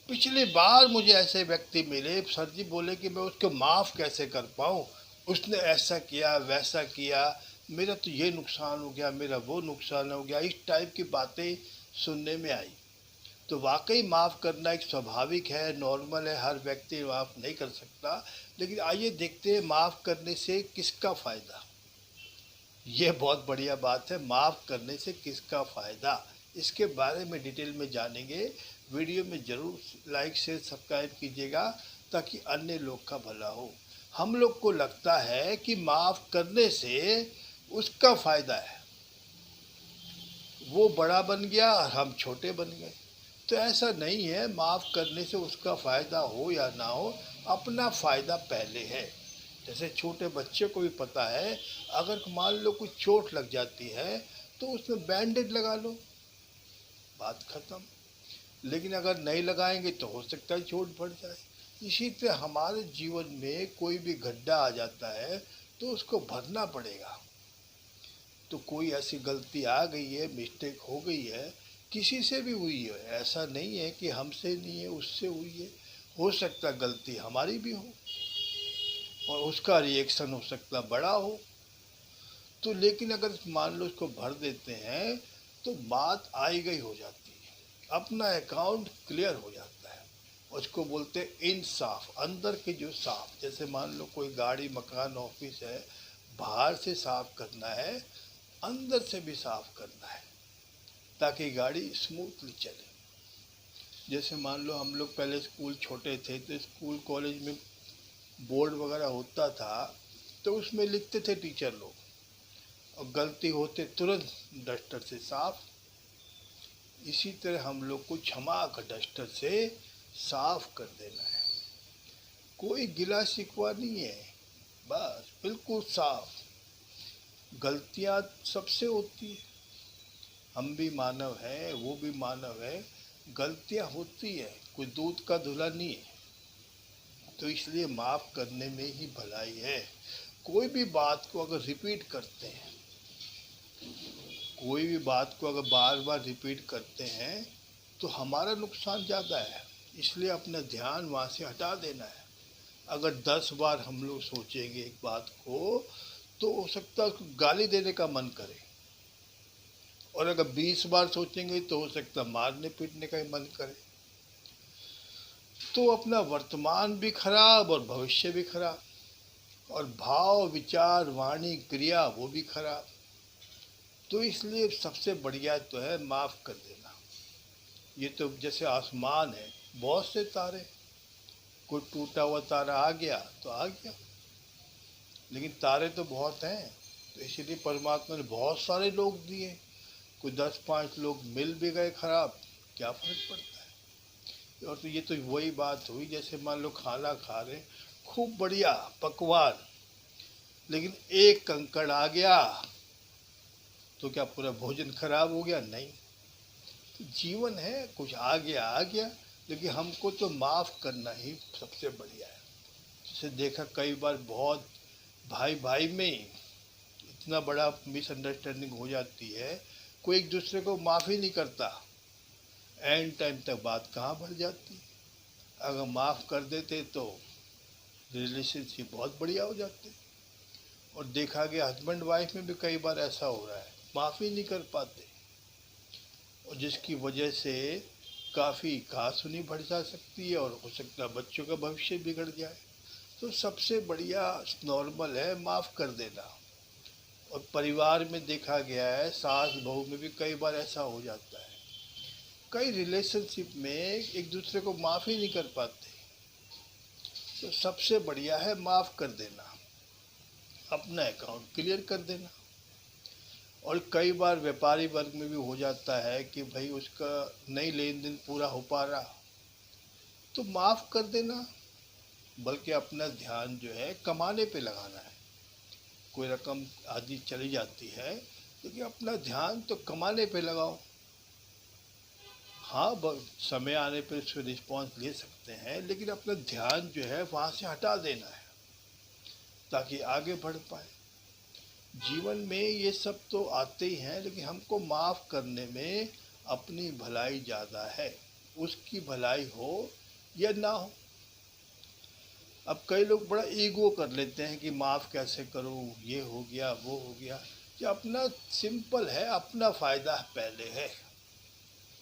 पिछली बार मुझे ऐसे व्यक्ति मिले, सर जी बोले कि मैं उसको माफ़ कैसे कर पाऊँ, उसने ऐसा किया वैसा किया, मेरा तो ये नुकसान हो गया, मेरा वो नुकसान हो गया, इस टाइप की बातें सुनने में आई। तो वाकई माफ़ करना एक स्वाभाविक है, नॉर्मल है, हर व्यक्ति माफ़ नहीं कर सकता। लेकिन आइए देखते हैं माफ़ करने से किसका फ़ायदा। ये बहुत बढ़िया बात है, माफ़ करने से किसका फ़ायदा, इसके बारे में डिटेल में जानेंगे। वीडियो में ज़रूर लाइक शेयर सब्सक्राइब कीजिएगा ताकि अन्य लोग का भला हो। हम लोग को लगता है कि माफ़ करने से उसका फ़ायदा है, वो बड़ा बन गया और हम छोटे बन गए। तो ऐसा नहीं है, माफ़ करने से उसका फ़ायदा हो या ना हो, अपना फ़ायदा पहले है। जैसे छोटे बच्चे को भी पता है, अगर मान लो कुछ चोट लग जाती है तो उसमें बैंडेज लगा लो, बात ख़त्म। लेकिन अगर नहीं लगाएंगे तो हो सकता है चोट बढ़ जाए। इसी तरह हमारे जीवन में कोई भी गड्ढा आ जाता है तो उसको भरना पड़ेगा। तो कोई ऐसी गलती आ गई है, मिस्टेक हो गई है, किसी से भी हुई है, ऐसा नहीं है कि हमसे नहीं है, उससे हुई है, हो सकता गलती हमारी भी हो और उसका रिएक्शन हो सकता बड़ा हो। तो लेकिन अगर मान लो उसको भर देते हैं तो बात आई गई हो जाती है, अपना अकाउंट क्लियर हो जाता है। उसको बोलते हैं इंसाफ, अंदर के जो साफ। जैसे मान लो कोई गाड़ी मकान ऑफिस है, बाहर से साफ करना है, अंदर से भी साफ करना है ताकि गाड़ी स्मूथली चले। जैसे मान लो हम लोग पहले स्कूल छोटे थे तो स्कूल कॉलेज में बोर्ड वगैरह होता था, तो उसमें लिखते थे टीचर लोग, और गलती होते तुरंत डस्टर से साफ। इसी तरह हम लोग को क्षमा का डस्टर से साफ कर देना है। कोई गिला शिकवा नहीं है, बस बिल्कुल साफ। गलतियां सबसे होती है, हम भी मानव हैं, वो भी मानव है, गलतियां होती है, कोई दूध का धुला नहीं है। तो इसलिए माफ़ करने में ही भलाई है। कोई भी बात को अगर रिपीट करते हैं, कोई भी बात को अगर बार बार रिपीट करते हैं तो हमारा नुकसान ज़्यादा है। इसलिए अपना ध्यान वहाँ से हटा देना है। अगर 10 बार हम लोग सोचेंगे एक बात को तो हो सकता है उसको गाली देने का मन करे, और अगर 20 बार सोचेंगे तो हो सकता है मारने पीटने का ही मन करे। तो अपना वर्तमान भी खराब और भविष्य भी खराब, और भाव विचार वाणी क्रिया वो भी खराब। तो इसलिए सबसे बढ़िया तो है माफ़ कर देना। ये तो जैसे आसमान है, बहुत से तारे, कोई टूटा हुआ तारा आ गया तो आ गया, लेकिन तारे तो बहुत हैं। तो इसीलिए परमात्मा ने बहुत सारे लोग दिए, कोई 10 5 लोग मिल भी गए खराब, क्या फर्क पड़ता है। और तो ये तो वही बात हुई, जैसे मान लो खाना खा रहे, खूब बढ़िया पकवान, लेकिन एक कंकड़ आ गया तो क्या पूरा भोजन खराब हो गया? नहीं। तो जीवन है, कुछ आ गया, लेकिन हमको तो माफ़ करना ही सबसे बढ़िया है। जैसे देखा कई बार बहुत भाई भाई में ही इतना बड़ा मिसअंडरस्टैंडिंग हो जाती है, कोई एक दूसरे को माफ़ ही नहीं करता, एंड टाइम तक बात कहाँ बढ़ जाती है। अगर माफ़ कर देते तो रिलेशनशिप बहुत बढ़िया हो जाते। और देखा गया हस्बैंड वाइफ में भी कई बार ऐसा हो रहा है, माफ़ी नहीं कर पाते, और जिसकी वजह से काफ़ी कहासुनी बढ़ जा सकती है और हो सकता है बच्चों का भविष्य बिगड़ जाए। तो सबसे बढ़िया नॉर्मल है माफ़ कर देना। और परिवार में देखा गया है, सास बहू में भी कई बार ऐसा हो जाता है, कई रिलेशनशिप में एक दूसरे को माफ़ ही नहीं कर पाते। तो सबसे बढ़िया है माफ़ कर देना, अपना अकाउंट क्लियर कर देना। और कई बार व्यापारी वर्ग में भी हो जाता है कि भाई उसका नहीं लेन देन पूरा हो पा रहा, तो माफ़ कर देना, बल्कि अपना ध्यान जो है कमाने पे लगाना है। कोई रकम आदि चली जाती है, लेकिन अपना ध्यान तो कमाने पे लगाओ। हाँ, समय आने पे उससे रिस्पॉन्स ले सकते हैं, लेकिन अपना ध्यान जो है वहाँ से हटा देना है ताकि आगे बढ़ पाए। जीवन में ये सब तो आते ही हैं, लेकिन हमको माफ़ करने में अपनी भलाई ज़्यादा है, उसकी भलाई हो या ना हो। अब कई लोग बड़ा ईगो कर लेते हैं कि माफ़ कैसे करूं, ये हो गया वो हो गया। कि अपना सिंपल है, अपना फ़ायदा पहले है,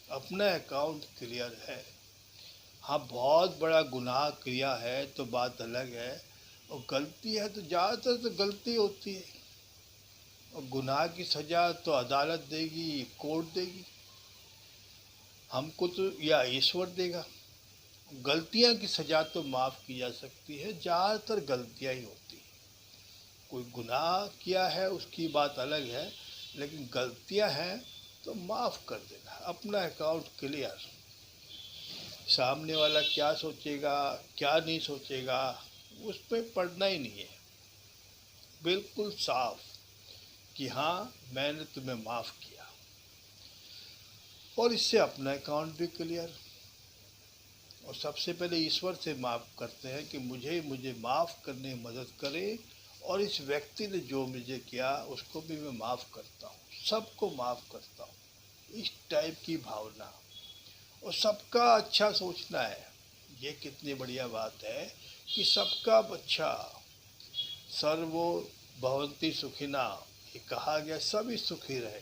अपना अकाउंट क्लियर है। हाँ, बहुत बड़ा गुनाह किया है तो बात अलग है, और गलती है तो ज़्यादातर तो गलती होती है, और गुनाह की सज़ा तो अदालत देगी, कोर्ट देगी, हमको तो या ईश्वर देगा। गलतियां की सज़ा तो माफ़ की जा सकती है, ज़्यादातर गलतियां ही होती हैं। कोई गुनाह किया है उसकी बात अलग है, लेकिन गलतियां हैं तो माफ़ कर देना, अपना अकाउंट क्लियर। सामने वाला क्या सोचेगा क्या नहीं सोचेगा उस पर पड़ना ही नहीं है, बिल्कुल साफ कि हाँ मैंने तुम्हें माफ़ किया, और इससे अपना अकाउंट भी क्लियर। और सबसे पहले ईश्वर से माफ़ करते हैं कि मुझे माफ़ करने में मदद करे, और इस व्यक्ति ने जो मुझे किया उसको भी मैं माफ़ करता हूँ, सबको माफ़ करता हूँ, इस टाइप की भावना। और सबका अच्छा सोचना है, ये कितनी बढ़िया बात है कि सबका अच्छा। सर्वो भवन्ति सुखिना, ये कहा गया सभी सुखी रहे,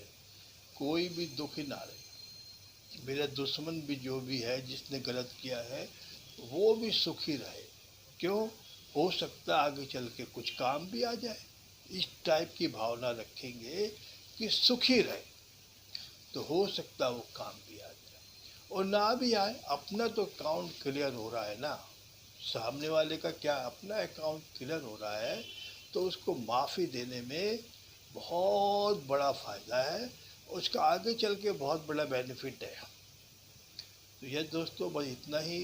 कोई भी दुखी ना रहे। मेरा दुश्मन भी जो भी है जिसने गलत किया है वो भी सुखी रहे। क्यों? हो सकता आगे चल के कुछ काम भी आ जाए। इस टाइप की भावना रखेंगे कि सुखी रहे, तो हो सकता वो काम भी आ जाए, और ना भी आए अपना तो अकाउंट क्लियर हो रहा है ना। सामने वाले का क्या, अपना अकाउंट क्लियर हो रहा है, तो उसको माफ़ी देने में बहुत बड़ा फ़ायदा है, उसका आगे चल के बहुत बड़ा बेनिफिट है। तो यह दोस्तों बस इतना ही।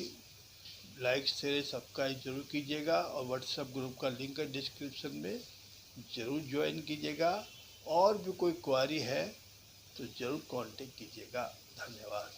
लाइक शेयर सब्सक्राइब जरूर कीजिएगा, और व्हाट्सएप ग्रुप का लिंक है डिस्क्रिप्शन में, ज़रूर ज्वाइन कीजिएगा। और भी कोई क्वारी है तो ज़रूर कांटेक्ट कीजिएगा। धन्यवाद।